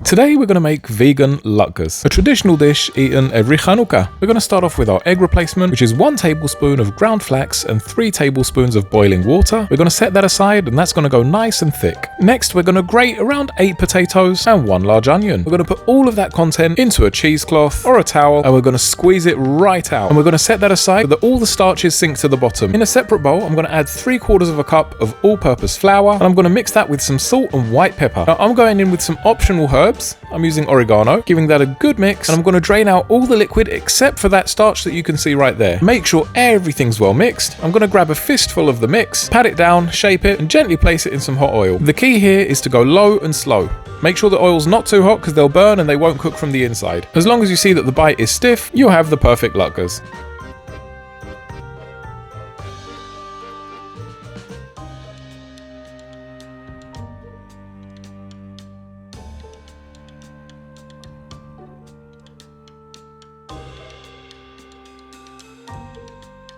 Today we're going to make vegan latkes, a traditional dish eaten every Hanukkah. We're going to start off with our egg replacement, which is 1 tablespoon of ground flax and 3 tablespoons of boiling water. We're going to set that aside and that's going to go nice and thick. Next we're going to grate around 8 potatoes and 1 large onion. We're going to put all of that content into a cheesecloth or a towel and we're going to squeeze it right out. And we're going to set that aside so that all the starches sink to the bottom. In a separate bowl I'm going to add 3/4 cup of all-purpose flour and I'm going to mix that with some salt and white pepper. Now I'm going in with some optional herbs. I'm using oregano, giving that a good mix, and I'm going to drain out all the liquid except for that starch that you can see right there. Make sure everything's well mixed. I'm going to grab a fistful of the mix, pat it down, shape it, and gently place it in some hot oil. The key here is to go low and slow. Make sure the oil's not too hot because they'll burn and they won't cook from the inside. As long as you see that the bite is stiff, you'll have the perfect latkes.